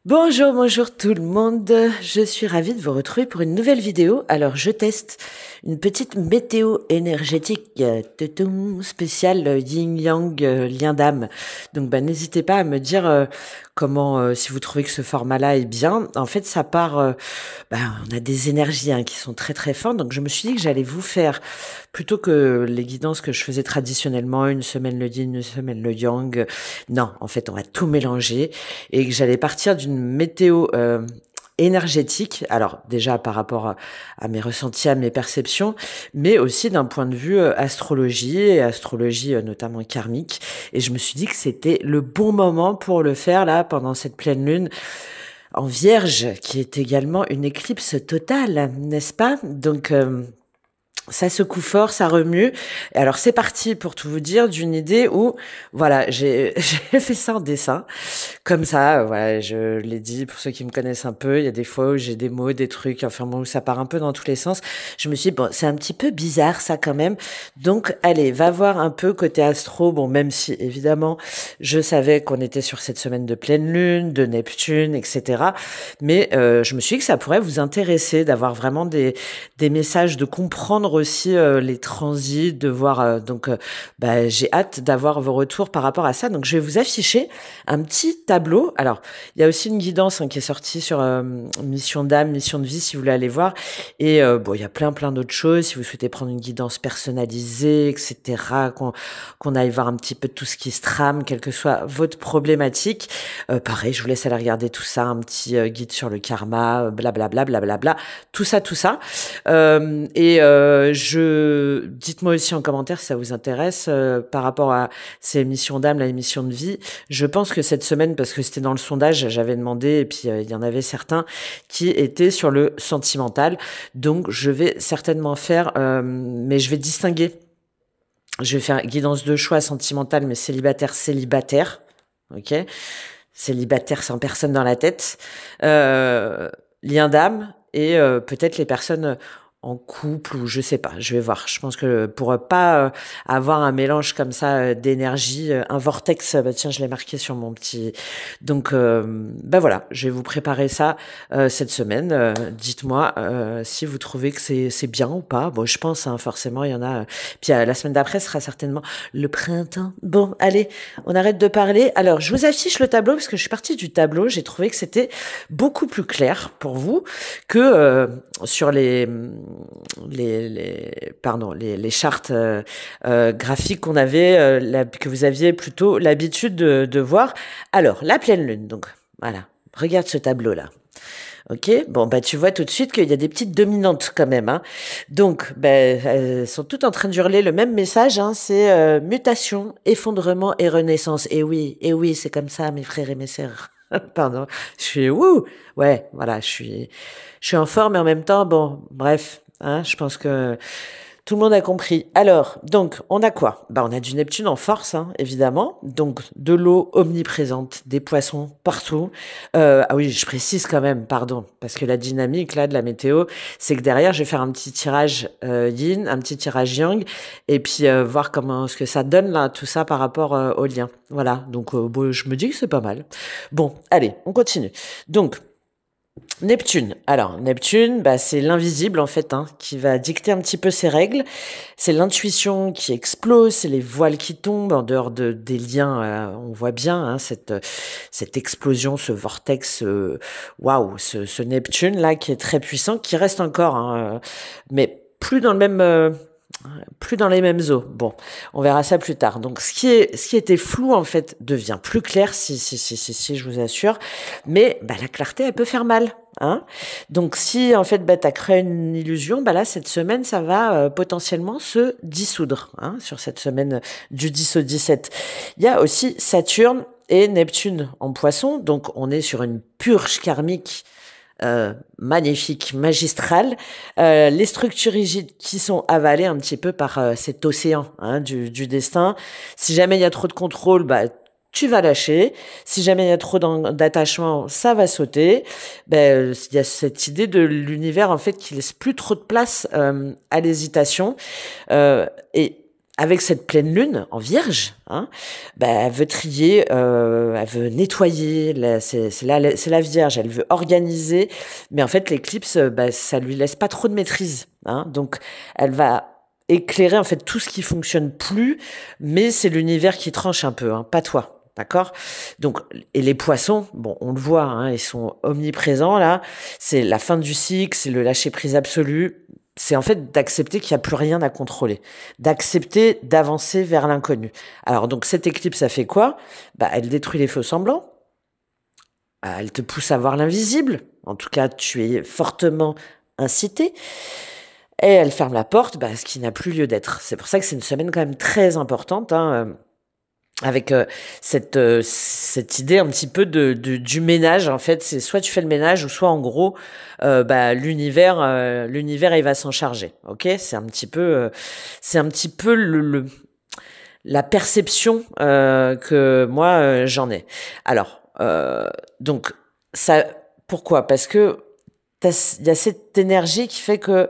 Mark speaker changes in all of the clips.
Speaker 1: Bonjour, bonjour tout le monde. Je suis ravie de vous retrouver pour une nouvelle vidéo. Alors, je teste une petite météo énergétique spéciale yin-yang, lien d'âme. Donc, n'hésitez pas à me dire comment, si vous trouvez que ce format-là est bien. En fait, ça part, on a des énergies qui sont très très fortes. Donc, je me suis dit que j'allais vous faire, plutôt que les guidances que je faisais traditionnellement, une semaine le yin, une semaine le yang. Non, en fait, on va tout mélanger et que j'allais partir d'une météo énergétique, alors déjà par rapport à mes ressentis, à mes perceptions, mais aussi d'un point de vue astrologie, et astrologie notamment karmique. Et je me suis dit que c'était le bon moment pour le faire là, pendant cette pleine lune en Vierge, qui est également une éclipse totale, n'est-ce pas? Donc, ça secoue fort, ça remue. Et alors c'est parti pour tout vous dire d'une idée où voilà, j'ai j'ai fait ça en dessin comme ça, voilà, je l'ai dit pour ceux qui me connaissent un peu, il y a des fois où j'ai des mots, des trucs, enfin bon, où ça part un peu dans tous les sens. Je me suis dit bon, c'est un petit peu bizarre ça quand même. Donc allez, va voir un peu côté astro, bon même si évidemment, je savais qu'on était sur cette semaine de pleine lune, de Neptune, etc. Mais je me suis dit que ça pourrait vous intéresser d'avoir vraiment des messages, de comprendre aussi les transits, de voir j'ai hâte d'avoir vos retours par rapport à ça. Donc je vais vous afficher un petit tableau. Alors il y a aussi une guidance qui est sortie sur mission d'âme, mission de vie si vous voulez aller voir. Et il y a plein d'autres choses si vous souhaitez prendre une guidance personnalisée, etc. Qu'on aille voir un petit peu tout ce qui se trame, quelle que soit votre problématique. Pareil, je vous laisse aller regarder tout ça, un petit guide sur le karma, blablabla, blablabla, tout ça, tout ça. Dites-moi aussi en commentaire si ça vous intéresse par rapport à ces missions d'âme, la mission de vie. Je pense que cette semaine, parce que c'était dans le sondage, j'avais demandé et puis il y en avait certains qui étaient sur le sentimental. Donc je vais certainement faire, mais je vais distinguer. Je vais faire guidance de choix sentimentale, mais célibataire, ok, célibataire sans personne dans la tête, lien d'âme et peut-être les personnes en couple ou je sais pas, je vais voir. Je pense que pour pas avoir un mélange comme ça d'énergie, un vortex, tiens, je l'ai marqué sur mon petit. Donc voilà, je vais vous préparer ça cette semaine. Dites-moi si vous trouvez que c'est bien ou pas. Bon, je pense forcément il y en a. Puis la semaine d'après sera certainement le printemps. Bon, allez, on arrête de parler. Alors, je vous affiche le tableau parce que je suis partie du tableau. J'ai trouvé que c'était beaucoup plus clair pour vous que sur les chartes graphiques qu'on avait, que vous aviez plutôt l'habitude de voir. Alors, la pleine lune, donc, voilà. Regarde ce tableau-là. Ok, bon tu vois tout de suite qu'il y a des petites dominantes quand même. Donc elles sont toutes en train de hurler le même message. C'est mutation, effondrement et renaissance. Et oui, c'est comme ça, mes frères et mes sœurs. Pardon, je suis wouh. Ouais, voilà, je suis en forme et en même temps, bon, bref, je pense que tout le monde a compris. Alors, donc, on a quoi? On a du Neptune en force, évidemment. Donc, de l'eau omniprésente, des poissons partout. Ah oui, je précise quand même, pardon, parce que la dynamique là de la météo, c'est que derrière, je vais faire un petit tirage yin, un petit tirage yang, et puis voir comment ce que ça donne là, tout ça par rapport au lien. Voilà. Donc, je me dis que c'est pas mal. Bon, allez, on continue. Donc, Neptune. Alors, Neptune, c'est l'invisible en fait, qui va dicter un petit peu ses règles. C'est l'intuition qui explose, c'est les voiles qui tombent en dehors des liens. On voit bien cette explosion, ce vortex, waouh, ce Neptune là qui est très puissant, qui reste encore, mais plus dans le même. Plus dans les mêmes eaux. Bon, on verra ça plus tard. Donc, ce qui était flou, en fait, devient plus clair, si, je vous assure. Mais, la clarté, elle peut faire mal, Donc, si, en fait, t'as créé une illusion, là, cette semaine, ça va potentiellement se dissoudre, sur cette semaine du 10 au 17. Il y a aussi Saturne et Neptune en Poisson. Donc, on est sur une purge karmique magnifique, magistrale, les structures rigides qui sont avalées un petit peu par cet océan du destin. Si jamais il y a trop de contrôle, tu vas lâcher. Si jamais il y a trop d'attachement, ça va sauter. Il y a cette idée de l'univers en fait qui laisse plus trop de place à l'hésitation. Et avec cette pleine lune en Vierge, hein, bah, elle veut trier, elle veut nettoyer. C'est la Vierge. Elle veut organiser, mais en fait, l'éclipse, bah, ça lui laisse pas trop de maîtrise. Hein, donc, elle va éclairer en fait tout ce qui fonctionne plus, mais c'est l'univers qui tranche un peu, hein, pas toi. D'accord? Donc, et les poissons, bon, on le voit, hein, ils sont omniprésents là. C'est la fin du cycle, c'est le lâcher prise absolu. C'est en fait d'accepter qu'il n'y a plus rien à contrôler, d'accepter d'avancer vers l'inconnu. Alors donc cette éclipse, ça fait quoi? Bah, elle détruit les faux semblants, elle te pousse à voir l'invisible. En tout cas, tu es fortement incité. Et elle ferme la porte, bah, ce qui n'a plus lieu d'être. C'est pour ça que c'est une semaine quand même très importante, hein, avec cette idée un petit peu du ménage. En fait, c'est soit tu fais le ménage, ou soit en gros bah l'univers il va s'en charger. OK, c'est un petit peu la perception que moi j'en ai. Alors donc ça, pourquoi? Parce que il y a cette énergie qui fait que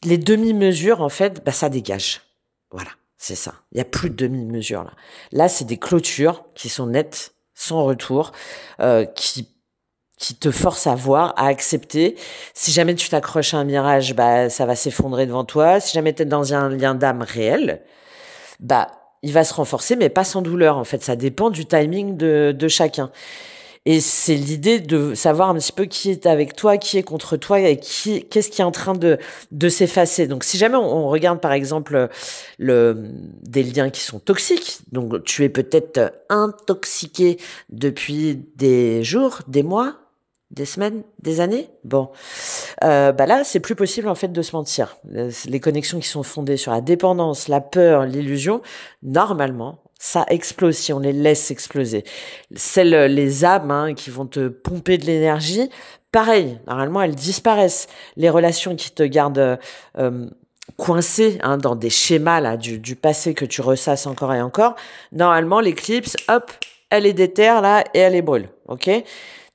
Speaker 1: les demi-mesures, en fait, bah, ça dégage. Voilà, c'est ça. Il n'y a plus de demi-mesures là. Là, c'est des clôtures qui sont nettes, sans retour, qui te forcent à voir, à accepter. Si jamais tu t'accroches à un mirage, bah, ça va s'effondrer devant toi. Si jamais tu es dans un lien d'âme réel, bah, il va se renforcer, mais pas sans douleur. En fait, ça dépend du timing de chacun. Et c'est l'idée de savoir un petit peu qui est avec toi, qui est contre toi et qu'est-ce qui est en train de s'effacer. Donc, si jamais on regarde, par exemple, des liens qui sont toxiques, donc tu es peut-être intoxiqué depuis des jours, des mois, des semaines, des années. Bon, bah là, c'est plus possible en fait de se mentir. Les connexions qui sont fondées sur la dépendance, la peur, l'illusion, normalement, ça explose si on les laisse exploser. Les âmes hein, qui vont te pomper de l'énergie, pareil, normalement, elles disparaissent. Les relations qui te gardent coincé hein, dans des schémas là du passé que tu ressasses encore et encore, normalement, l'éclipse, hop, elle est déterre là et elle est brûle. OK?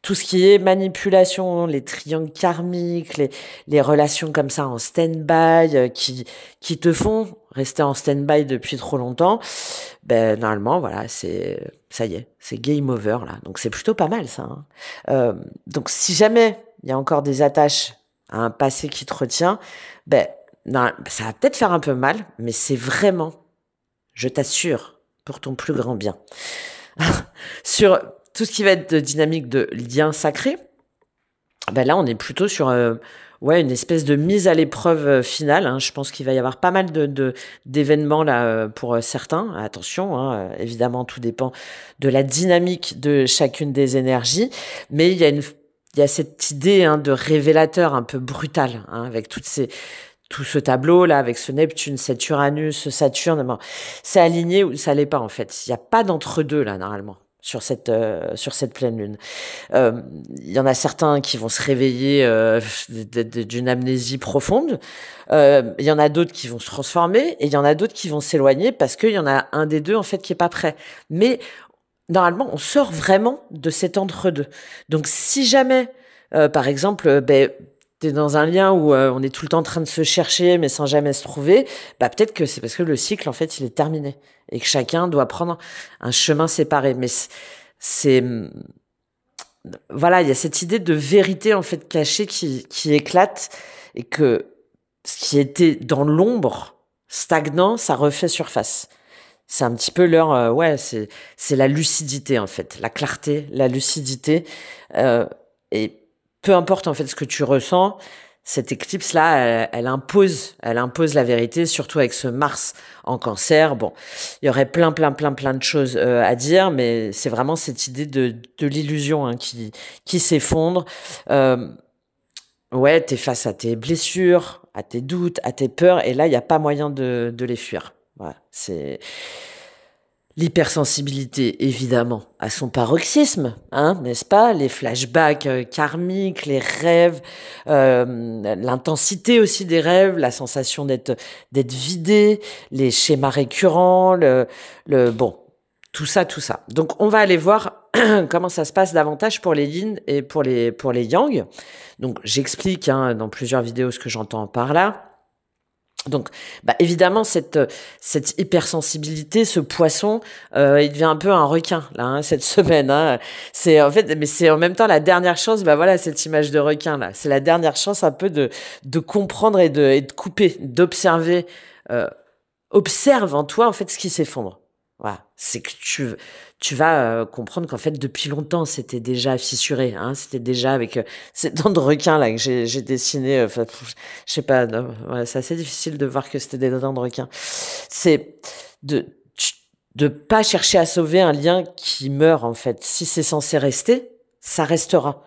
Speaker 1: Tout ce qui est manipulation, les triangles karmiques, les relations comme ça en stand-by qui te font rester en stand-by depuis trop longtemps, ben normalement voilà, ça y est, c'est game over là. Donc c'est plutôt pas mal ça. Hein. Donc si jamais il y a encore des attaches à un passé qui te retient, ben non, ça va peut-être faire un peu mal, mais c'est vraiment, je t'assure, pour ton plus grand bien. Sur tout ce qui va être de dynamique de lien sacré, ben là, on est plutôt sur ouais, une espèce de mise à l'épreuve finale. Hein. Je pense qu'il va y avoir pas mal d'événements là pour certains. Attention, hein, évidemment, tout dépend de la dynamique de chacune des énergies. Mais il y a cette idée hein, de révélateur un peu brutal hein, avec tout ce tableau là avec ce Neptune, cet Uranus, ce Saturne, bon, c'est aligné ou ça l'est pas en fait. Il n'y a pas d'entre-deux là normalement sur cette pleine lune. Il y en a certains qui vont se réveiller d'une amnésie profonde. Il y en a d'autres qui vont se transformer et il y en a d'autres qui vont s'éloigner parce qu'il y en a un des deux en fait qui est pas prêt. Mais normalement, on sort vraiment de cet entre-deux. Donc si jamais, par exemple, ben t'es dans un lien où on est tout le temps en train de se chercher mais sans jamais se trouver, bah peut-être que c'est parce que le cycle en fait il est terminé et que chacun doit prendre un chemin séparé. Mais c'est voilà, il y a cette idée de vérité en fait cachée qui éclate et que ce qui était dans l'ombre, stagnant, ça refait surface. C'est un petit peu leur ouais, c'est la lucidité en fait, la clarté, la lucidité et peu importe en fait ce que tu ressens, cette éclipse là, elle impose la vérité, surtout avec ce Mars en Cancer. Bon, il y aurait plein de choses à dire, mais c'est vraiment cette idée de l'illusion hein, qui s'effondre. Ouais, t'es face à tes blessures, à tes doutes, à tes peurs, et là il y a pas moyen de les fuir. Voilà, c'est l'hypersensibilité, évidemment, à son paroxysme, hein, n'est-ce pas? Les flashbacks karmiques, les rêves, l'intensité aussi des rêves, la sensation d'être vidé, les schémas récurrents, bon, tout ça, tout ça. Donc, on va aller voir comment ça se passe davantage pour les yin et pour les yang. Donc, j'explique hein, dans plusieurs vidéos ce que j'entends par là. Donc, bah, évidemment, cette hypersensibilité, ce poisson, il devient un peu un requin là, hein, cette semaine. Hein. C'est en fait, mais c'est en même temps la dernière chance. Bah voilà, cette image de requin là, c'est la dernière chance un peu de comprendre et de couper, d'observer. euh, Observe en toi en fait ce qui s'effondre. Voilà, c'est que tu vas comprendre qu'en fait depuis longtemps c'était déjà fissuré, hein, c'était déjà avec ces dents de requin là que j'ai dessiné. Enfin, je sais pas, non, ouais, c'est assez difficile de voir que c'était des dents de requin. C'est de de pas chercher à sauver un lien qui meurt en fait. Si c'est censé rester, ça restera.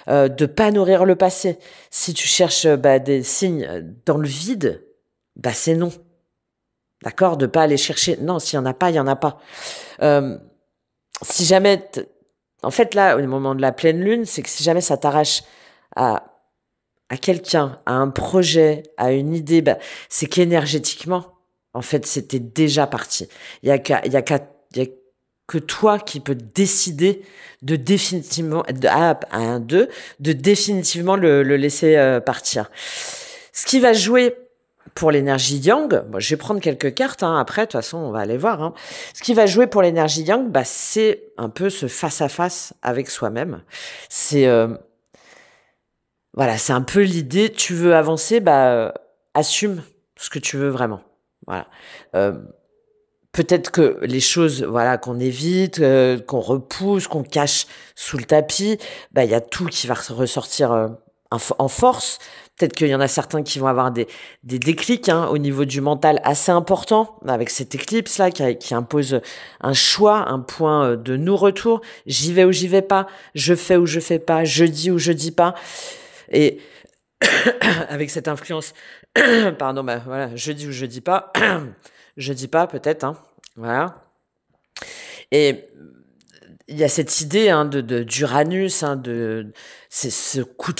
Speaker 1: De pas nourrir le passé. Si tu cherches bah, des signes dans le vide, bah c'est non. D'accord? De pas aller chercher. Non, s'il y en a pas, il y en a pas. Euh, si jamais, en fait, là, au moment de la pleine lune, c'est que si jamais ça t'arrache à, à quelqu'un, à un projet, à une idée, bah, c'est qu'énergétiquement, en fait, c'était déjà parti. Il y a que toi qui peux décider de définitivement, de définitivement le laisser partir. Ce qui va jouer pour l'énergie yang, bon, je vais prendre quelques cartes, hein, après, de toute façon, on va aller voir. Hein. Ce qui va jouer pour l'énergie yang, bah, c'est un peu ce face-à-face avec soi-même. C'est voilà, c'est un peu l'idée, tu veux avancer, bah, assume ce que tu veux vraiment. Voilà. Euh, Peut-être que les choses, voilà, qu'on évite, qu'on repousse, qu'on cache sous le tapis, bah, il y a tout qui va ressortir en force. Peut-être qu'il y en a certains qui vont avoir des déclics hein, au niveau du mental assez importants, avec cette éclipse-là qui impose un choix, un point de non-retour. J'y vais ou j'y vais pas, je fais ou je fais pas, je dis ou je dis pas. Et avec cette influence, pardon, bah voilà, je dis ou je dis pas, je dis pas peut-être, hein, voilà. Et il y a cette idée hein, d'Uranus, hein, c'est ce coup de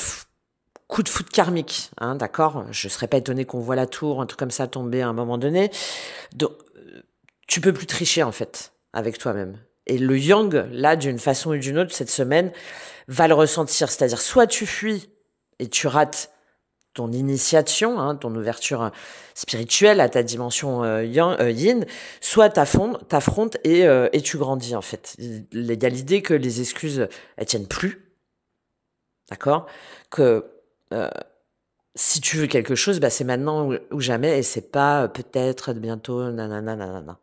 Speaker 1: foudre karmique, hein, d'accord. Je serais pas étonné qu'on voit la tour, un truc comme ça tomber à un moment donné. Donc, tu peux plus tricher en fait avec toi-même. Et le yang, là, d'une façon ou d'une autre, cette semaine, va le ressentir. C'est-à-dire, soit tu fuis et tu rates ton initiation, hein, ton ouverture spirituelle à ta dimension yin, soit t'affrontes et tu grandis en fait. Il y a l'idée que les excuses elles tiennent plus, d'accord? Que euh, si tu veux quelque chose, bah c'est maintenant ou jamais et c'est pas peut-être bientôt, nanana, nanana.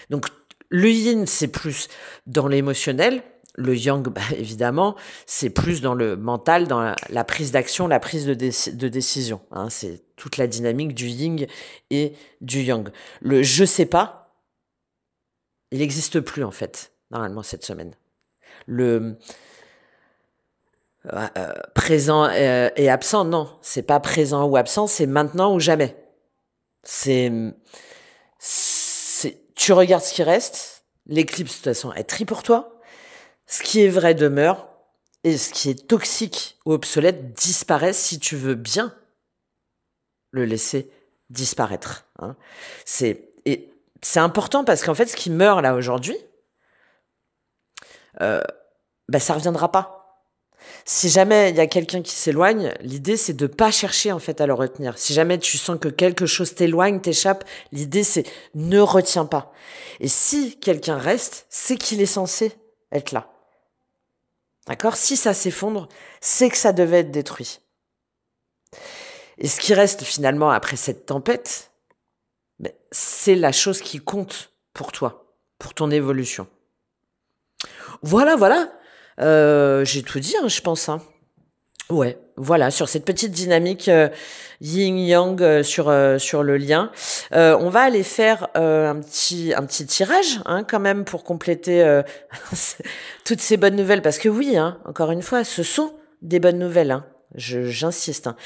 Speaker 1: Donc le yin c'est plus dans l'émotionnel. Le yang, bah, évidemment, c'est plus dans le mental, dans la prise d'action, la prise de décision. Hein, c'est toute la dynamique du yin et du yang. Le je sais pas, il n'existe plus en fait, normalement cette semaine. Le présent et absent, non, c'est pas présent ou absent, c'est maintenant ou jamais. C'est, tu regardes ce qui reste. L'éclipse de toute façon est tri pour toi. Ce qui est vrai demeure et ce qui est toxique ou obsolète disparaît si tu veux bien le laisser disparaître. Hein. C'est important parce qu'en fait, ce qui meurt là aujourd'hui, bah, ça reviendra pas. Si jamais il y a quelqu'un qui s'éloigne, l'idée c'est de pas chercher en fait à le retenir. Si jamais tu sens que quelque chose t'éloigne, t'échappe, l'idée c'est ne retiens pas. Et si quelqu'un reste, c'est qu'il est censé être là. D'accord? Si ça s'effondre, c'est que ça devait être détruit. Et ce qui reste finalement après cette tempête, c'est la chose qui compte pour toi, pour ton évolution. Voilà, voilà. J'ai tout dit, hein, je pense. Hein. Ouais, voilà, sur cette petite dynamique yin-yang sur le lien. On va aller faire un petit tirage hein, quand même pour compléter toutes ces bonnes nouvelles. Parce que oui, hein, encore une fois, ce sont des bonnes nouvelles. Hein. J'insiste. Hein.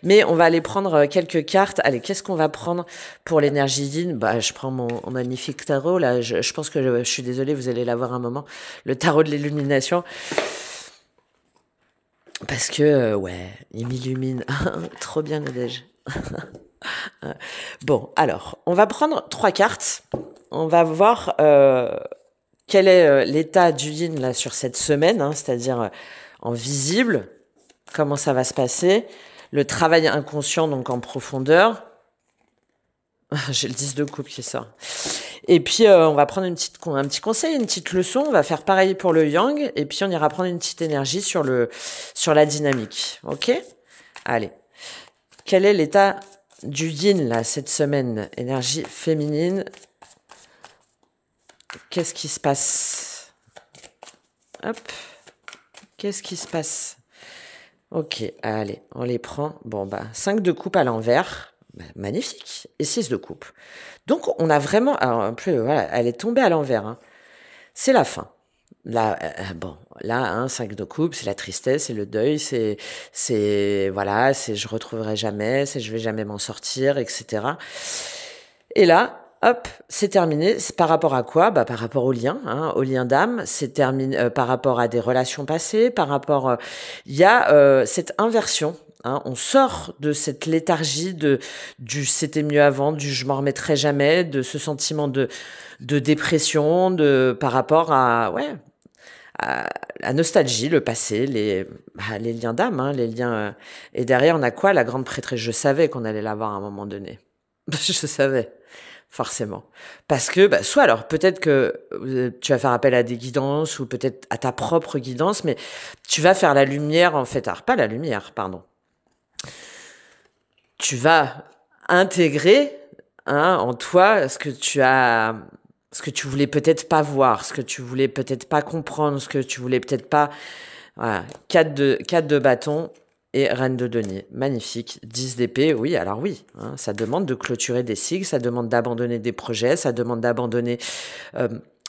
Speaker 1: Mais on va aller prendre quelques cartes. Allez, qu'est-ce qu'on va prendre pour l'énergie yin? Bah, je prends mon magnifique tarot. Là, je pense que je suis désolée, vous allez l'avoir un moment. Le tarot de l'illumination. Parce que, ouais, il m'illumine. Trop bien, Nadège. Bon, alors, on va prendre 3 cartes. On va voir quel est l'état du yin là, sur cette semaine, hein, c'est-à-dire en visible, comment ça va se passer. Le travail inconscient, donc en profondeur. J'ai le 10 de coupe qui sort. Et puis, on va prendre un petit conseil, une petite leçon. On va faire pareil pour le yang. Et puis, on ira prendre une petite énergie sur la dynamique. OK? Allez. Quel est l'état du yin, là, cette semaine? Énergie féminine. Qu'est-ce qui se passe? Hop. Qu'est-ce qui se passe? Ok, allez, on les prend. Bon, 5 de coupe à l'envers. Magnifique. Et 6 de coupe. Donc, on a vraiment... Alors, un peu, voilà, elle est tombée à l'envers. Hein. C'est la fin. Là, bon, là, 5 de coupe, c'est la tristesse, c'est le deuil, voilà, c'est je retrouverai jamais, c'est je vais jamais m'en sortir, etc. Et là, hop, c'est terminé. C'est par rapport à quoi? Par rapport au lien d'âme. C'est terminé par rapport à des relations passées, par rapport. Il y a cette inversion. Hein, on sort de cette léthargie du c'était mieux avant, du je m'en remettrai jamais, de ce sentiment de dépression, par rapport à la nostalgie, le passé, les liens d'âme, hein, les liens. Et derrière, on a quoi? La grande prêtresse. Je savais qu'on allait l'avoir à un moment donné. Je savais. Forcément. Parce que, soit alors, peut-être que tu vas faire appel à des guidances ou peut-être à ta propre guidance, mais tu vas faire la lumière, en fait. Alors, pas la lumière, pardon. Tu vas intégrer en toi ce que tu voulais peut-être pas voir, ce que tu voulais peut-être pas comprendre, ce que tu voulais peut-être pas... Voilà, 4 de bâton et reine de denier. Magnifique. 10 d'épée, oui, alors oui. Hein, ça demande de clôturer des cycles, ça demande d'abandonner des projets, ça demande d'abandonner...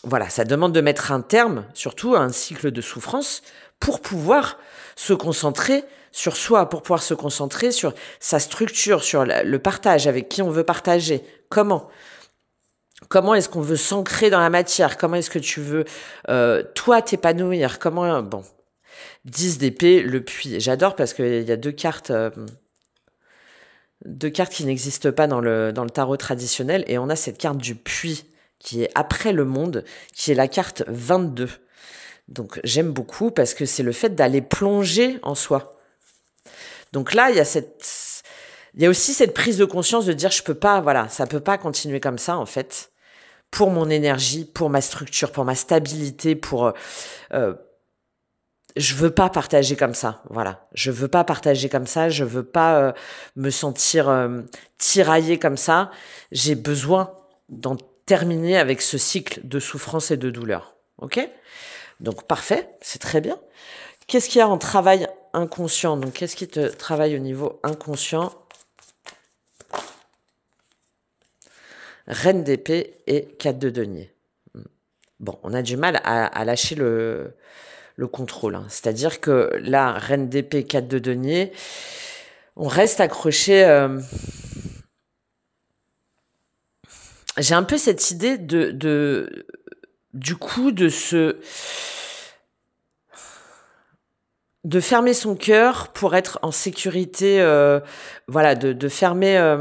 Speaker 1: voilà, ça demande de mettre un terme, surtout à un cycle de souffrance, pour pouvoir se concentrer sur soi, pour pouvoir se concentrer sur sa structure, sur le partage, avec qui on veut partager, comment est-ce qu'on veut s'ancrer dans la matière, comment est-ce que tu veux, toi, t'épanouir, comment... Bon, 10 d'épée, le puits. J'adore parce qu'il y a deux cartes qui n'existent pas dans le tarot traditionnel, et on a cette carte du puits qui est après le monde, qui est la carte 22. Donc j'aime beaucoup parce que c'est le fait d'aller plonger en soi. Donc là, il y a aussi cette prise de conscience de dire je peux pas, voilà, ça peut pas continuer comme ça en fait. Pour mon énergie, pour ma structure, pour ma stabilité, je veux pas partager comme ça, voilà. Je veux pas partager comme ça, je veux pas me sentir tiraillée comme ça. J'ai besoin d'en terminer avec ce cycle de souffrance et de douleur. Ok? Donc parfait, c'est très bien. Qu'est-ce qu'il y a en travail inconscient? Donc qu'est-ce qui te travaille au niveau inconscient? Reine d'épée et 4 de denier. Bon, on a du mal à lâcher le contrôle. Hein. C'est-à-dire que là, reine d'épée, 4 de denier, on reste accroché. J'ai un peu cette idée du coup de fermer son cœur pour être en sécurité, voilà, de fermer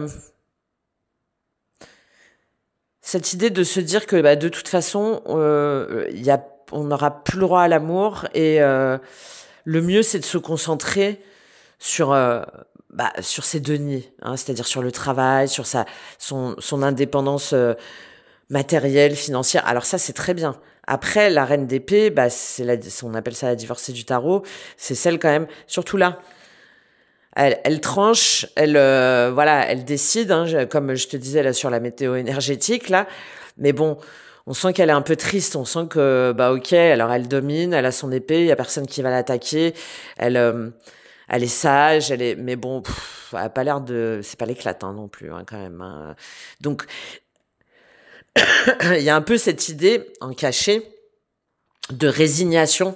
Speaker 1: cette idée de se dire que de toute façon, on n'aura plus le droit à l'amour, et le mieux c'est de se concentrer sur ses deniers, hein, c'est-à-dire sur le travail, sur son indépendance matérielle, financière. Alors ça c'est très bien. Après, la reine d'épée, on appelle ça la divorcée du tarot, c'est celle quand même, surtout là, elle tranche, elle décide, hein, comme je te disais là sur la météo énergétique là, mais bon, on sent qu'elle est un peu triste, on sent que ok, alors elle domine, elle a son épée, il y a personne qui va l'attaquer, elle est sage, mais bon, elle a pas l'air c'est pas l'éclate non plus hein, quand même. Hein. Donc il y a un peu cette idée en cachet de résignation,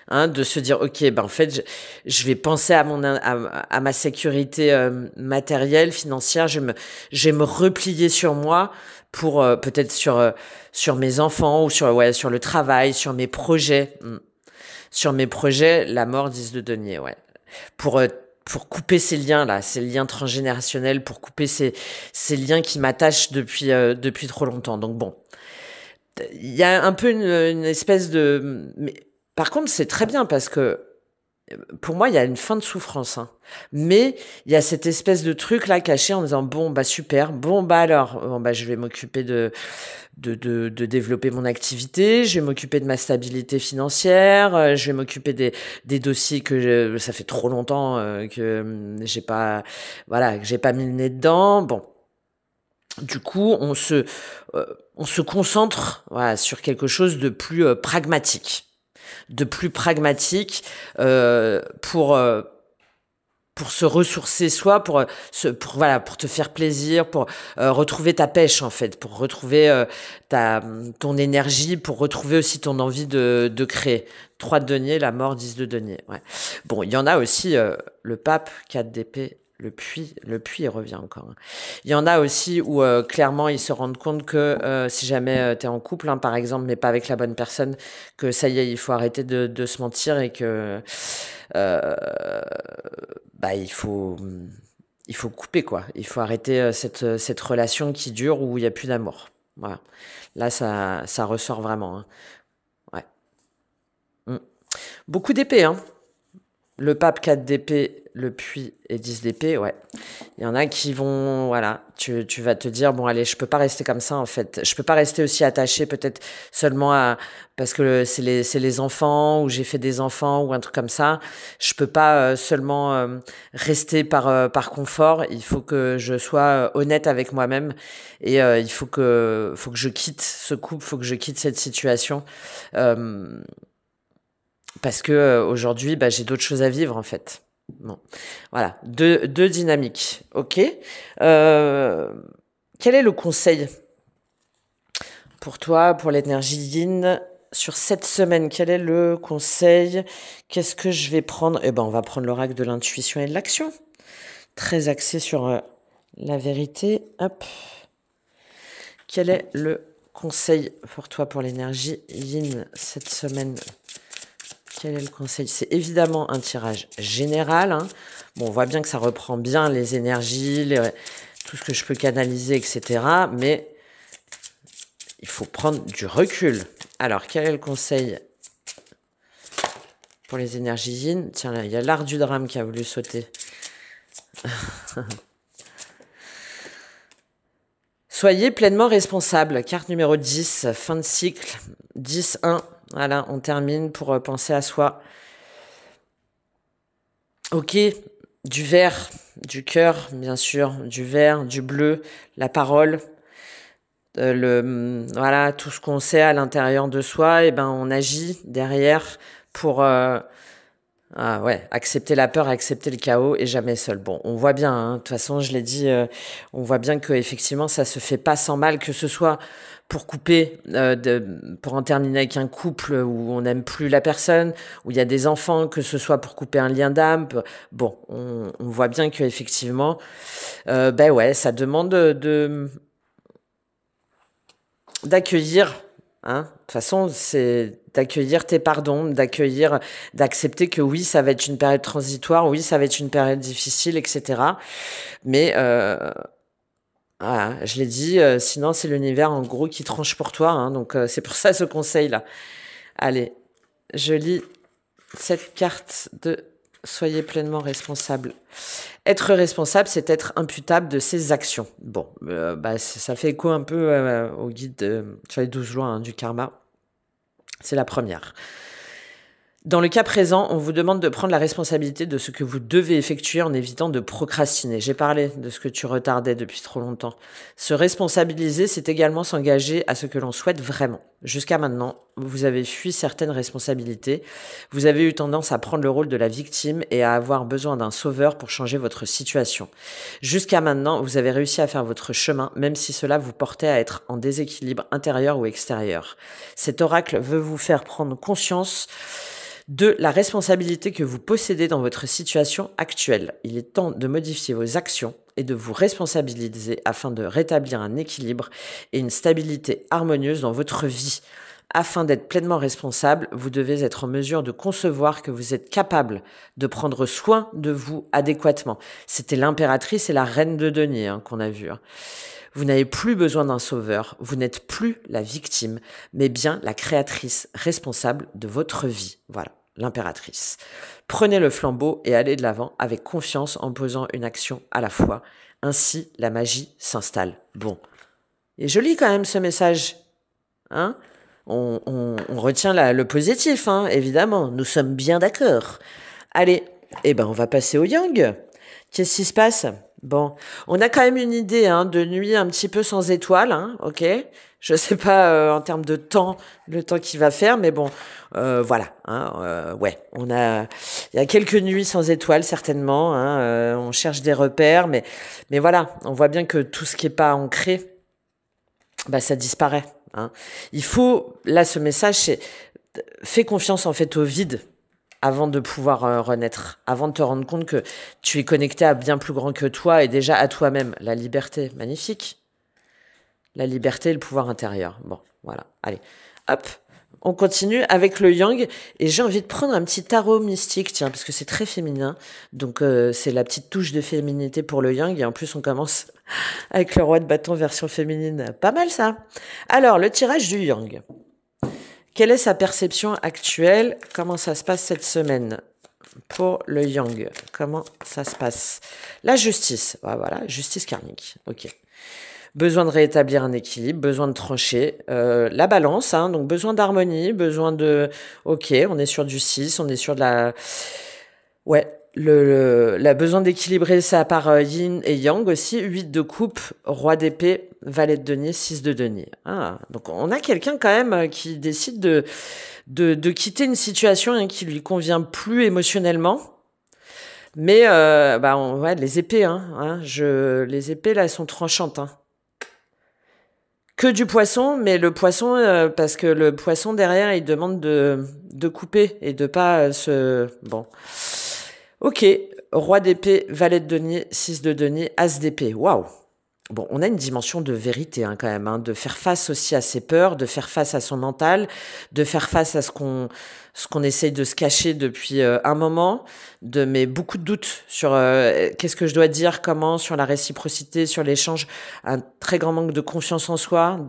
Speaker 1: hein, de se dire ok, en fait je vais penser à ma sécurité matérielle, financière, je vais me replier sur moi pour peut-être sur mes enfants, ou sur le travail, sur mes projets. Sur mes projets, la mort 10 de denier, ouais. Pour couper ces liens là, ces liens transgénérationnels, pour couper ces liens qui m'attachent depuis trop longtemps. Donc bon, il y a un peu une espèce de... Mais par contre, c'est très bien parce que pour moi, il y a une fin de souffrance, hein. Mais il y a cette espèce de truc là caché en disant bon bah super, bon bah alors, bon bah je vais m'occuper de développer mon activité, je vais m'occuper de ma stabilité financière, je vais m'occuper des dossiers ça fait trop longtemps que j'ai pas, voilà, que j'ai pas mis le nez dedans. Bon, du coup, on se concentre, voilà, sur quelque chose de plus pragmatique pour se ressourcer soi, voilà, pour te faire plaisir, pour retrouver ta pêche en fait, pour retrouver ton énergie, pour retrouver aussi ton envie de créer. 3 de denier, la mort, 10 de denier. Ouais. Bon, il y en a aussi le pape, 4 d'épée, le puits il revient encore, hein. Il y en a aussi où clairement ils se rendent compte que si jamais tu es en couple, hein, par exemple, mais pas avec la bonne personne, que ça y est, il faut arrêter de se mentir et que euh, bah il faut couper quoi. Il faut arrêter cette relation qui dure où il y a plus d'amour. Voilà. Là ça ressort vraiment, hein. Ouais. Mm. Beaucoup d'épées, hein. Le pape 4 d'épée, le puits et 10 d'épée, ouais. Il y en a qui vont, voilà, tu vas te dire, bon allez, je peux pas rester comme ça en fait. Je peux pas rester aussi attaché peut-être seulement parce que c'est les enfants ou j'ai fait des enfants ou un truc comme ça. Je peux pas seulement rester par confort. Il faut que je sois honnête avec moi-même et faut que je quitte ce couple, faut que je quitte cette situation. Euh, Parce que aujourd'hui, bah, j'ai d'autres choses à vivre en fait. Bon, voilà, deux dynamiques. Ok. Euh, Quel est le conseil pour toi, pour l'énergie yin sur cette semaine? Quel est le conseil? Qu'est-ce que je vais prendre? Eh ben, on va prendre l'oracle de l'intuition et de l'action. Très axé sur la vérité. Hop. Quel est le conseil pour toi pour l'énergie yin cette semaine? Quel est le conseil? C'est évidemment un tirage général, hein. Bon, on voit bien que ça reprend bien les énergies, tout ce que je peux canaliser, etc. Mais il faut prendre du recul. Alors, quel est le conseil pour les énergies yin? Tiens, là, il y a l'art du drame qui a voulu sauter. Soyez pleinement responsable. Carte numéro 10, fin de cycle. 10-1. Voilà, on termine pour penser à soi. Ok, du vert, du cœur, bien sûr, du vert, du bleu, la parole, voilà, tout ce qu'on sait à l'intérieur de soi, et ben on agit derrière pour ouais, accepter la peur, accepter le chaos et jamais seul. Bon, on voit bien, hein, de toute façon, je l'ai dit, on voit bien que effectivement ça se fait pas sans mal, que ce soit pour couper, pour en terminer avec un couple où on n'aime plus la personne, où il y a des enfants, que ce soit pour couper un lien d'âme. Bon, on voit bien que effectivement, ben ouais, ça demande d'accueillir, hein. De toute façon, c'est d'accueillir tes pardons, d'accepter que oui, ça va être une période transitoire, oui, ça va être une période difficile, etc. Mais voilà, je l'ai dit, sinon c'est l'univers en gros qui tranche pour toi, hein, donc c'est pour ça ce conseil-là. Allez, je lis cette carte de soyez pleinement responsable. Être responsable, c'est être imputable de ses actions. Bon, bah, ça fait écho un peu au guide sur les 12 lois, hein, du karma. C'est la première. Dans le cas présent, on vous demande de prendre la responsabilité de ce que vous devez effectuer en évitant de procrastiner. J'ai parlé de ce que tu retardais depuis trop longtemps. Se responsabiliser, c'est également s'engager à ce que l'on souhaite vraiment. Jusqu'à maintenant, vous avez fui certaines responsabilités. Vous avez eu tendance à prendre le rôle de la victime et à avoir besoin d'un sauveur pour changer votre situation. Jusqu'à maintenant, vous avez réussi à faire votre chemin, même si cela vous portait à être en déséquilibre intérieur ou extérieur. Cet oracle veut vous faire prendre conscience de la responsabilité que vous possédez dans votre situation actuelle. Il est temps de modifier vos actions et de vous responsabiliser afin de rétablir un équilibre et une stabilité harmonieuse dans votre vie. Afin d'être pleinement responsable, vous devez être en mesure de concevoir que vous êtes capable de prendre soin de vous adéquatement. C'était l'impératrice et la reine de denier, hein, qu'on a vu, hein. Vous n'avez plus besoin d'un sauveur, vous n'êtes plus la victime, mais bien la créatrice responsable de votre vie. Voilà. l'impératrice. Prenez le flambeau et allez de l'avant avec confiance en posant une action à la fois. Ainsi, la magie s'installe. Bon. Et joli quand même ce message. Hein? On retient le positif, hein, évidemment. Nous sommes bien d'accord. Allez, eh ben on va passer au yang. Qu'est-ce qui se passe? Bon, on a quand même une idée hein, de nuit un petit peu sans étoiles, hein, ok? Je sais pas en termes de temps, le temps qu'il va faire, mais bon, voilà. Hein, ouais, il y a quelques nuits sans étoiles certainement. Hein, on cherche des repères, mais voilà, on voit bien que tout ce qui est pas ancré, bah ça disparaît. Hein. Il faut, là, ce message, c'est fais confiance en fait au vide avant de pouvoir renaître, avant de te rendre compte que tu es connecté à bien plus grand que toi et déjà à toi-même. La liberté, magnifique. La liberté et le pouvoir intérieur. Bon, voilà. Allez, hop, on continue avec le yang. Et j'ai envie de prendre un petit tarot mystique, tiens, parce que c'est très féminin. Donc, c'est la petite touche de féminité pour le yang. Et en plus, on commence avec le roi de bâton version féminine. Pas mal, ça. Alors, le tirage du yang. Quelle est sa perception actuelle? Comment ça se passe cette semaine pour le yang? Comment ça se passe? La justice. Voilà, justice karmique. Ok. Besoin de rétablir un équilibre, besoin de trancher. La balance, hein, donc besoin d'harmonie, besoin de... Ok, on est sur du 6, on est sur de la... Ouais, la besoin d'équilibrer ça par yin et yang aussi. 8 de coupe, roi d'épée, valet de denier, 6 de denier. Ah, donc on a quelqu'un quand même qui décide de quitter une situation hein, qui lui convient plus émotionnellement. Mais ouais, les épées, les épées là elles sont tranchantes. Hein. Que du poisson, mais le poisson, parce que le poisson derrière, il demande de couper et de pas se... Bon. Ok, roi d'épée, valet de denier, 6 de denier, as d'épée. Waouh. Bon, on a une dimension de vérité hein, quand même, hein, de faire face aussi à ses peurs, de faire face à son mental, de faire face à ce qu'on essaye de se cacher depuis un moment, mais beaucoup de doutes sur qu'est-ce que je dois dire, comment, sur la réciprocité, sur l'échange, un très grand manque de confiance en soi,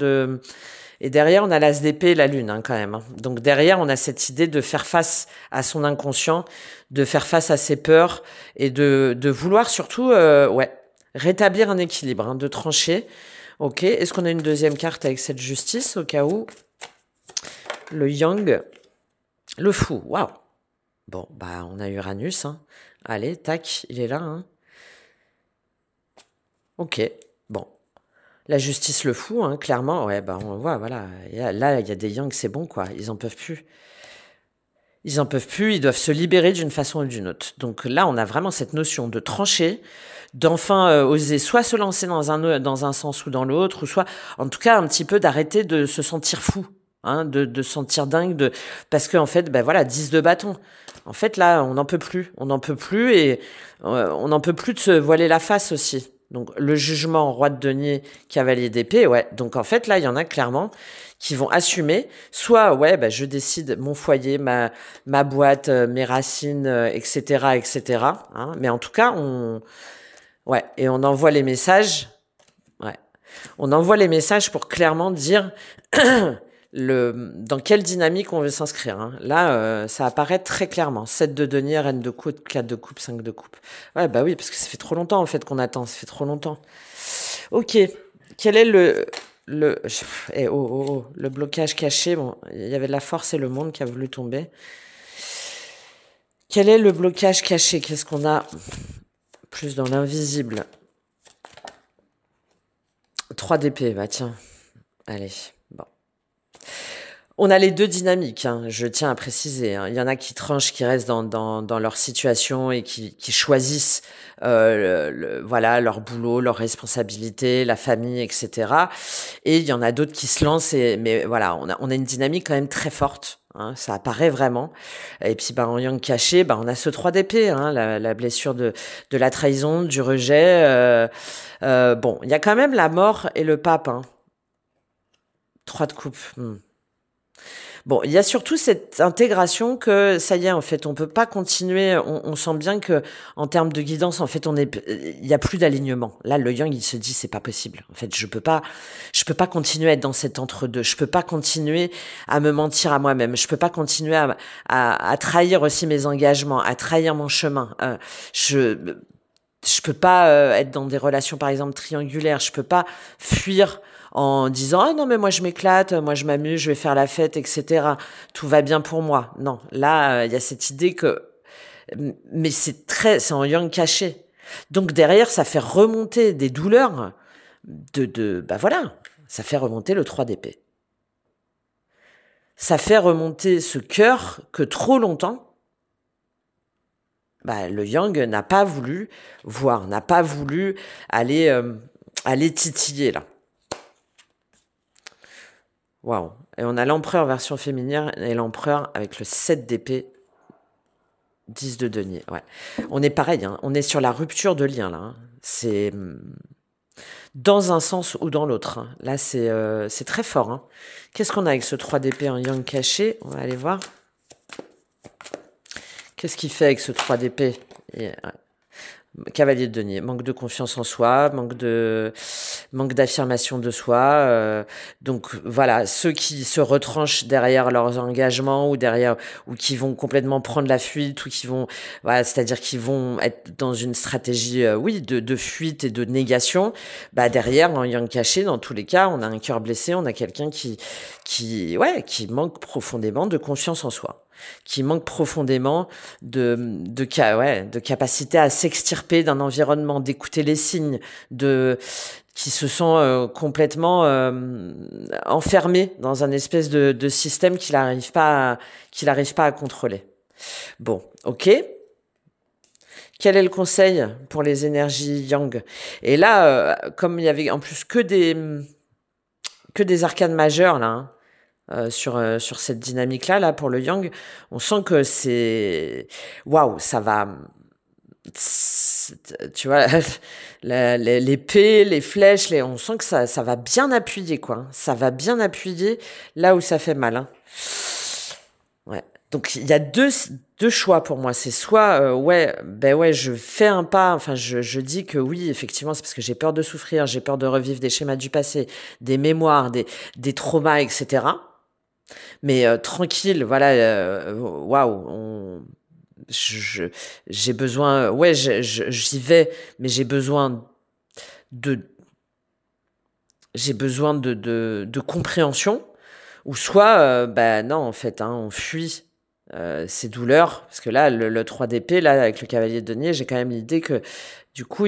Speaker 1: et derrière on a l'as d'épée et la lune hein, quand même. Hein. Donc derrière on a cette idée de faire face à son inconscient, de faire face à ses peurs et de vouloir surtout, rétablir un équilibre, hein, de trancher. Ok, est-ce qu'on a une deuxième carte avec cette justice au cas où? Le yang, le fou, waouh. Bon, bah on a Uranus, hein. Allez, tac, il est là. Hein. Ok, bon. La justice, le fou, hein, clairement, ouais, bah on voit, voilà. Là, il y a des yang, c'est bon, quoi. Ils en peuvent plus. Ils en peuvent plus, ils doivent se libérer d'une façon ou d'une autre. Donc là, on a vraiment cette notion de trancher, d'enfin oser soit se lancer dans un sens ou dans l'autre, ou soit, en tout cas, un petit peu d'arrêter de se sentir fou, hein, de se sentir dingue, parce que en fait, ben voilà, 10 de bâton. En fait, là, on n'en peut plus, et on n'en peut plus de se voiler la face aussi. Donc le jugement, roi de denier, cavalier d'épée, ouais. Donc en fait, là, il y en a clairement qui vont assumer, soit ouais, bah, je décide mon foyer, ma boîte, mes racines, etc., etc. Hein, mais en tout cas, et on envoie les messages, ouais, on envoie les messages pour clairement dire dans quelle dynamique on veut s'inscrire. Hein. Là, ça apparaît très clairement. 7 de denier, reine de coupe, 4 de coupe, 5 de coupe. Ouais, bah oui, parce que ça fait trop longtemps en fait qu'on attend, ça fait trop longtemps. Ok, quel est le blocage caché? Bon, il y avait de la force et le monde qui a voulu tomber. Quel est le blocage caché? Qu'est-ce qu'on a plus dans l'invisible? 3 d'épée, bah tiens. Allez, bon. On a les deux dynamiques, hein, je tiens à préciser. Hein. Il y en a qui tranchent, qui restent dans leur situation et qui choisissent voilà, leur boulot, leurs responsabilités, la famille, etc. Et il y en a d'autres qui se lancent. Mais voilà, on a une dynamique quand même très forte. Hein, ça apparaît vraiment. Et puis en yang caché, on a ce 3 d'épée, hein, la blessure de la trahison, du rejet. Bon, il y a quand même la mort et le pape. Hein. 3 de coupe. Bon, il y a surtout cette intégration que ça y est, en fait, on peut pas continuer. On sent bien que, en termes de guidance, en fait, il y a plus d'alignement. Là, le yang, il se dit, c'est pas possible. En fait, je peux pas continuer à être dans cet entre-deux. Je peux pas continuer à me mentir à moi-même. Je peux pas continuer à trahir aussi mes engagements, à trahir mon chemin. Je peux pas être dans des relations, par exemple, triangulaires. Je peux pas fuir en disant ah non mais moi je m'éclate, moi je m'amuse, je vais faire la fête, etc. Tout va bien pour moi. Non, là il y a cette idée que mais c'est en yang caché. Donc derrière ça fait remonter des douleurs bah voilà, ça fait remonter le 3 d'épée. Ça fait remonter ce cœur que trop longtemps bah, le yang n'a pas voulu voir, n'a pas voulu aller titiller là. Waouh. Et on a l'empereur version féminine et l'empereur avec le 7 d'épée, 10 de denier. Ouais. On est pareil, hein. On est sur la rupture de lien là. Hein. C'est dans un sens ou dans l'autre. Hein. Là, c'est très fort. Hein. Qu'est-ce qu'on a avec ce 3 d'épée en yang caché? On va aller voir. Qu'est-ce qu'il fait avec ce 3 d'épée? Ouais. Cavalier de denier, manque de confiance en soi, manque d'affirmation de soi. Donc voilà, ceux qui se retranchent derrière leurs engagements ou qui vont complètement prendre la fuite ou qui vont voilà, c'est-à-dire qu'ils vont être dans une stratégie oui de fuite et de négation. Bah derrière en yang caché, dans tous les cas, on a un cœur blessé, on a quelqu'un qui manque profondément de confiance en soi, qui manque profondément de capacité à s'extirper d'un environnement, d'écouter les signes, qui se sent complètement enfermé dans un espèce de système qu'il n'arrive pas à contrôler. Bon, ok. Quel est le conseil pour les énergies yang? Et là, comme il y avait en plus que des arcanes majeures là. Hein, sur cette dynamique là pour le yang, on sent que c'est waouh, ça va, tu vois, l'épée, les flèches, on sent que ça va bien appuyer quoi, ça va bien appuyer là où ça fait mal. Hein. Ouais. Donc il y a deux choix pour moi, c'est soit je fais un pas, enfin je dis que oui effectivement c'est parce que j'ai peur de souffrir, j'ai peur de revivre des schémas du passé, des mémoires, des traumas, etc. Mais tranquille, voilà, waouh, j'ai besoin, ouais, j'y vais, mais de, j'ai besoin de compréhension, ou soit, bah non, en fait, hein, on fuit ces douleurs, parce que là, le 3 d'épée, là, avec le cavalier de denier, j'ai quand même l'idée que, du coup,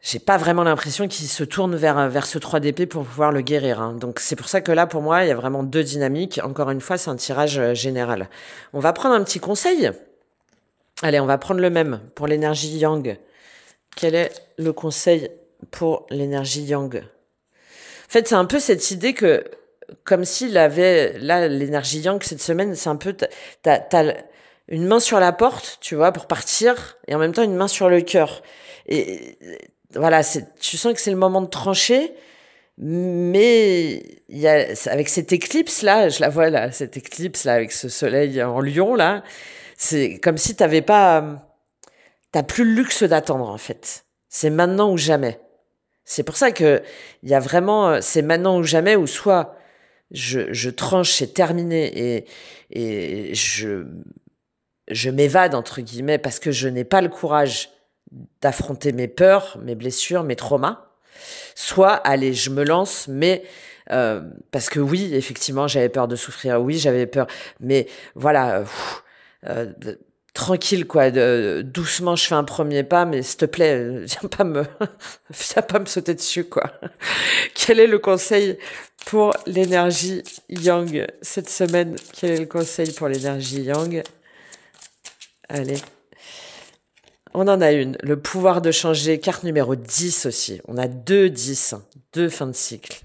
Speaker 1: j'ai pas vraiment l'impression qu'il se tourne vers ce 3 d'épée pour pouvoir le guérir. Hein. Donc c'est pour ça que là, pour moi, il y a vraiment deux dynamiques. Encore une fois, c'est un tirage général. On va prendre un petit conseil. Allez, on va prendre le même pour l'énergie yang. Quel est le conseil pour l'énergie yang? En fait, c'est un peu cette idée que, comme s'il avait, là, l'énergie yang cette semaine, c'est un peu, t'as une main sur la porte, tu vois, pour partir, et en même temps une main sur le cœur. Et voilà, tu sens que c'est le moment de trancher, mais avec cette éclipse là, je la vois là, cette éclipse là avec ce soleil en Lion là, c'est comme si t'as plus le luxe d'attendre en fait. C'est maintenant ou jamais. C'est pour ça que il y a vraiment, c'est maintenant ou jamais, où soit je tranche, c'est terminé et je m'évade entre guillemets parce que je n'ai pas le courage d'affronter mes peurs, mes blessures, mes traumas. Soit, allez, je me lance, mais parce que oui, effectivement, j'avais peur de souffrir, oui, j'avais peur, mais voilà, tranquille, quoi, doucement, je fais un premier pas, mais s'il te plaît, viens pas me sauter dessus, quoi. Quel est le conseil pour l'énergie yang cette semaine? Quel est le conseil pour l'énergie yang? Allez. On en a une, le pouvoir de changer, carte numéro 10 aussi. On a 10, 2 fins de cycle.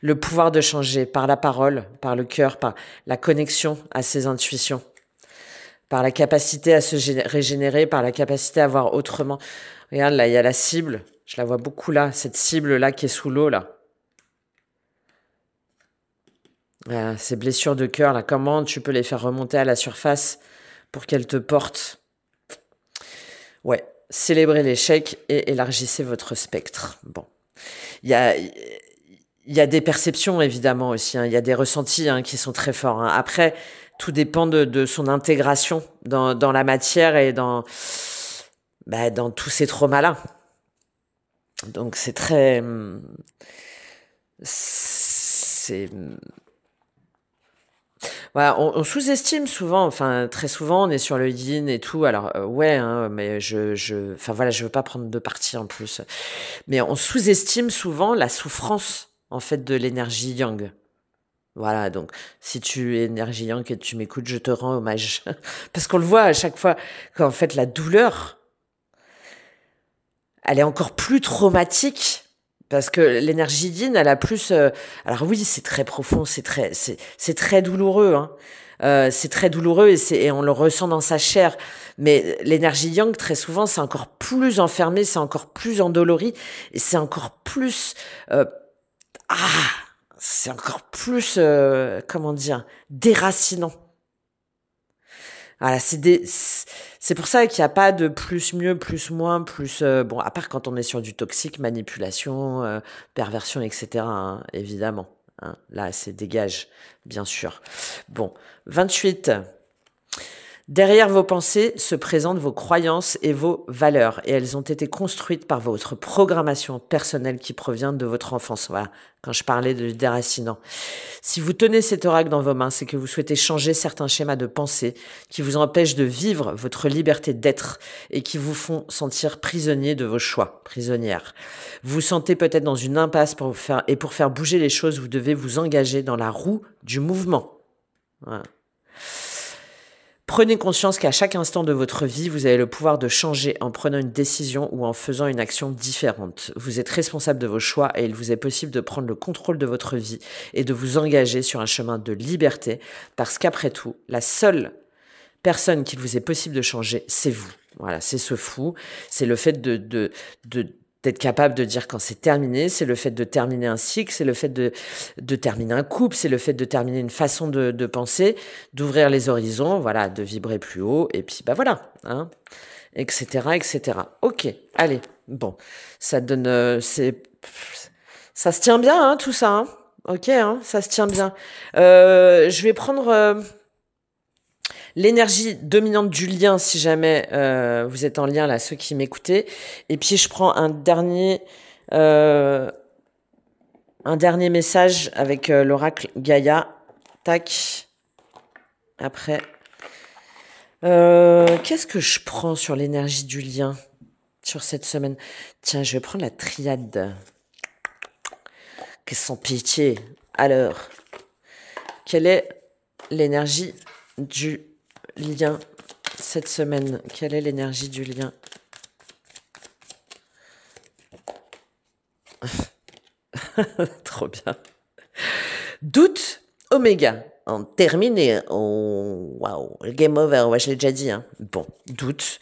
Speaker 1: Le pouvoir de changer par la parole, par le cœur, par la connexion à ses intuitions, par la capacité à se régénérer, par la capacité à voir autrement. Regarde, là, il y a la cible. Je la vois beaucoup là, cette cible-là qui est sous l'eau, là. Voilà, ces blessures de cœur, là, comment tu peux les faire remonter à la surface pour qu'elles te portent? Ouais, célébrez l'échec et élargissez votre spectre. Bon, il y a, il y a des perceptions évidemment aussi, hein. Il y a des ressentis hein, qui sont très forts, hein. Après, tout dépend de son intégration dans la matière et dans tous ces traumas-là. Donc c'est très, c'est voilà, on sous-estime souvent, enfin très souvent, on est sur le yin et tout. Alors ouais, hein, mais enfin voilà, je veux pas prendre de parti en plus. Mais on sous-estime souvent la souffrance en fait de l'énergie yang. Voilà, donc si tu es énergie yang et tu m'écoutes, je te rends hommage parce qu'on le voit à chaque fois qu'en fait la douleur, elle est encore plus traumatique. Parce que l'énergie yin, elle a plus. Alors oui, c'est très profond, c'est très douloureux. Hein. C'est très douloureux et on le ressent dans sa chair. Mais l'énergie yang, très souvent, c'est encore plus enfermé, c'est encore plus endolori et c'est encore plus. euh, ah, c'est encore plus. Comment dire, déracinant. Voilà, c'est pour ça qu'il n'y a pas de plus mieux, plus moins, plus bon, à part quand on est sur du toxique, manipulation, perversion, etc. hein, évidemment. Hein. Là, c'est dégage, bien sûr. Bon, 28. Derrière vos pensées se présentent vos croyances et vos valeurs, et elles ont été construites par votre programmation personnelle qui provient de votre enfance. Voilà, quand je parlais de déracinant. Si vous tenez cet oracle dans vos mains, c'est que vous souhaitez changer certains schémas de pensée qui vous empêchent de vivre votre liberté d'être et qui vous font sentir prisonnier de vos choix, prisonnière. Vous vous sentez peut-être dans une impasse pour faire bouger les choses, vous devez vous engager dans la roue du mouvement. Voilà. Prenez conscience qu'à chaque instant de votre vie, vous avez le pouvoir de changer en prenant une décision ou en faisant une action différente. Vous êtes responsable de vos choix et il vous est possible de prendre le contrôle de votre vie et de vous engager sur un chemin de liberté parce qu'après tout, la seule personne qu'il vous est possible de changer, c'est vous. Voilà, c'est ce fou. C'est le fait d'être capable de dire quand c'est terminé, c'est le fait de terminer un cycle, c'est le fait de terminer un couple, c'est le fait de terminer une façon de penser, d'ouvrir les horizons, voilà, de vibrer plus haut, et puis bah voilà, hein, etc., etc. Ok, allez, bon, ça donne, ça se tient bien, hein, tout ça, hein. Ok, hein, ça se tient bien. Je vais prendre l'énergie dominante du lien, si jamais vous êtes en lien, là, ceux qui m'écoutaient. Et puis, je prends euh, un dernier message avec l'oracle Gaïa. Tac. Après. Qu'est-ce que je prends sur l'énergie du lien sur cette semaine? Tiens, je vais prendre la triade. Qu'est-ce sans pitié. Alors, quelle est l'énergie du lien cette semaine? Quelle est l'énergie du lien? Trop bien. Doute, Oméga. En terminé. Oh, waouh. Game over. Ouais, je l'ai déjà dit. Hein. Bon, doute.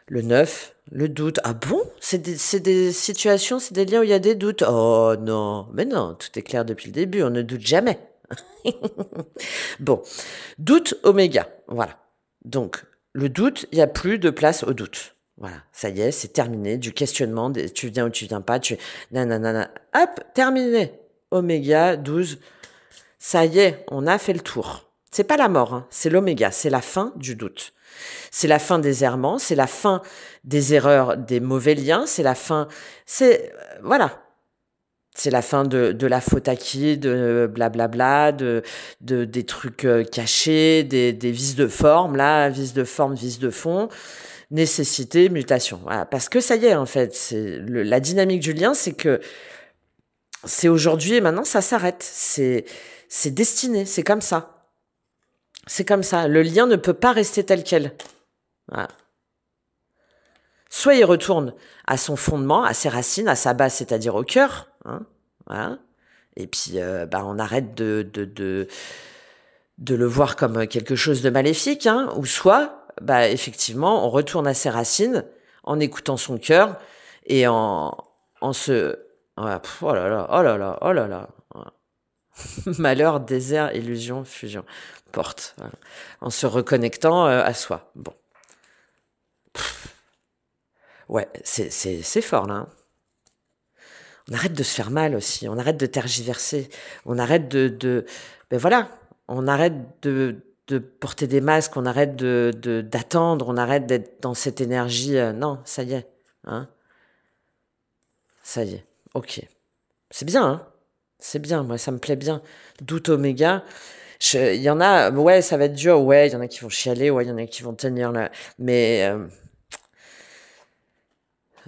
Speaker 1: Le 9. Le doute. Ah bon? C'est des situations, c'est des liens où il y a des doutes. Oh non. Mais non, tout est clair depuis le début. On ne doute jamais. Bon. Doute, Oméga. Voilà. Donc, le doute, il n'y a plus de place au doute. Voilà, ça y est, c'est terminé. Du questionnement, tu viens ou tu viens pas, nanana. Hop, terminé. Oméga 12. Ça y est, on a fait le tour. C'est pas la mort, hein, c'est l'oméga, c'est la fin du doute. C'est la fin des errements, c'est la fin des erreurs, des mauvais liens, c'est la fin, voilà. C'est la fin de la faute à qui, de blablabla, des trucs cachés, des vices de forme, là, vices de forme, vices de fond, nécessité, mutation. Voilà. Parce que ça y est, en fait, la dynamique du lien, c'est que c'est aujourd'hui et maintenant, ça s'arrête. C'est destiné, c'est comme ça. C'est comme ça. Le lien ne peut pas rester tel quel. Voilà. Soit il retourne à son fondement, à ses racines, à sa base, c'est-à-dire au cœur. Hein, voilà. Et puis, on arrête de le voir comme quelque chose de maléfique. Hein, ou soit, effectivement, on retourne à ses racines en écoutant son cœur et en se... Oh là là, oh là là, oh là là. Malheur, désert, illusion, fusion. Porte. Voilà. En se reconnectant à soi. Bon. Ouais, c'est fort, là. Hein. On arrête de se faire mal aussi. On arrête de tergiverser. On arrête ben voilà. On arrête de porter des masques. On arrête d'attendre. On arrête d'être dans cette énergie. Non, ça y est. Hein. Ça y est. Ok. C'est bien, hein. C'est bien. Moi, ça me plaît bien. Doute Oméga. Il y en a, ouais, ça va être dur. Ouais, il y en a qui vont chialer. Ouais, il y en a qui vont tenir là. Mais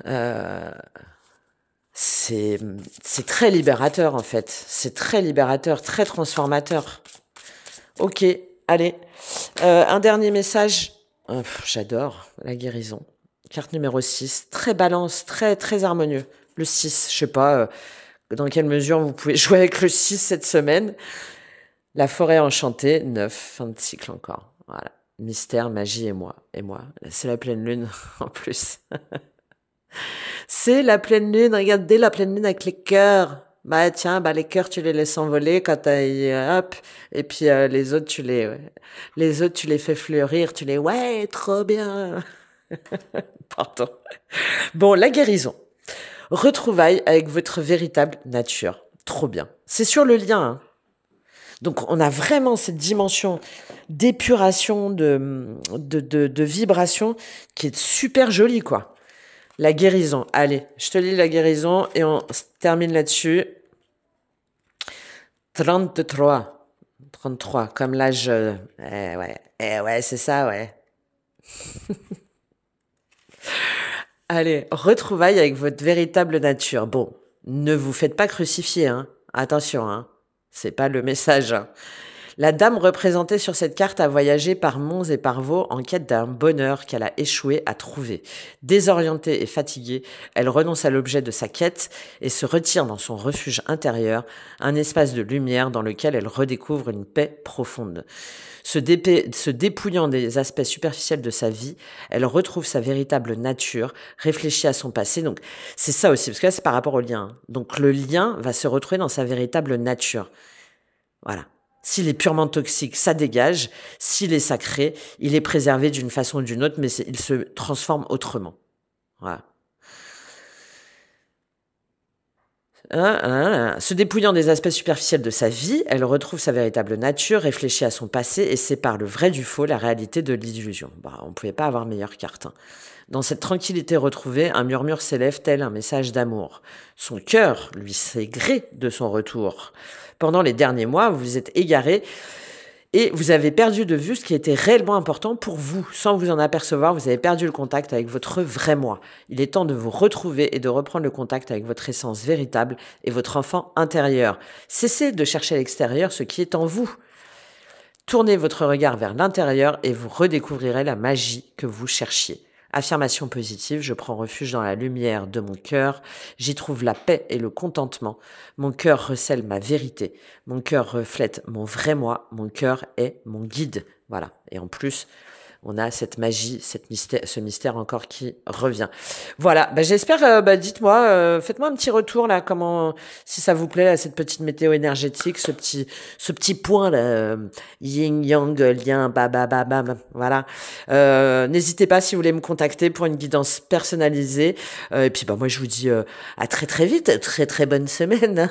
Speaker 1: euh, c'est c'est très libérateur en fait. C'est très libérateur, très transformateur. Ok, allez. Un dernier message. J'adore la guérison. Carte numéro 6. Très balance, très très harmonieux. Le 6, je sais pas dans quelle mesure vous pouvez jouer avec le 6 cette semaine. La forêt enchantée, 9, fin de cycle encore. Voilà. Mystère, magie et moi. Et moi, c'est la pleine lune en plus. C'est la pleine lune, regardez la pleine lune avec les cœurs. Bah tiens, bah les cœurs tu les laisses envoler quand t'as hop, et puis les autres les autres tu les fais fleurir, tu les ouais trop bien. Pardon. Bon, la guérison. Retrouvailles avec votre véritable nature. Trop bien. C'est sur le lien. Hein. Donc on a vraiment cette dimension d'épuration, de vibration qui est super jolie quoi. La guérison. Allez, je te lis la guérison et on termine là-dessus. 33. 33, comme l'âge... ouais, c'est ça, ouais. Allez, retrouvailles avec votre véritable nature. Bon, ne vous faites pas crucifier, hein. Attention, hein. C'est pas le message. Hein. La dame représentée sur cette carte a voyagé par monts et par vaux en quête d'un bonheur qu'elle a échoué à trouver. Désorientée et fatiguée, elle renonce à l'objet de sa quête et se retire dans son refuge intérieur, un espace de lumière dans lequel elle redécouvre une paix profonde. Se dépouillant des aspects superficiels de sa vie, elle retrouve sa véritable nature, réfléchit à son passé. Donc c'est ça aussi, parce que là c'est par rapport au lien. Hein. Donc le lien va se retrouver dans sa véritable nature. Voilà. S'il est purement toxique, ça dégage. S'il est sacré, il est préservé d'une façon ou d'une autre, mais il se transforme autrement. Voilà. Se dépouillant des aspects superficiels de sa vie, elle retrouve sa véritable nature, réfléchit à son passé et sépare le vrai du faux, la réalité de l'illusion. Bah, on ne pouvait pas avoir meilleure carte. Hein. Dans cette tranquillité retrouvée, un murmure s'élève tel un message d'amour. Son cœur lui sait gré de son retour. Pendant les derniers mois, vous vous êtes égaré et vous avez perdu de vue ce qui était réellement important pour vous. Sans vous en apercevoir, vous avez perdu le contact avec votre vrai moi. Il est temps de vous retrouver et de reprendre le contact avec votre essence véritable et votre enfant intérieur. Cessez de chercher à l'extérieur ce qui est en vous. Tournez votre regard vers l'intérieur et vous redécouvrirez la magie que vous cherchiez. Affirmation positive, je prends refuge dans la lumière de mon cœur, j'y trouve la paix et le contentement. Mon cœur recèle ma vérité, mon cœur reflète mon vrai moi, mon cœur est mon guide. Voilà. Et en plus, on a cette magie, ce mystère encore qui revient. Voilà, j'espère, dites-moi, faites-moi un petit retour là, comment, si ça vous plaît, là, cette petite météo énergétique, ce petit point là, yin, yang, lien, voilà. N'hésitez pas si vous voulez me contacter pour une guidance personnalisée. Et puis moi je vous dis à très très vite, très très bonne semaine.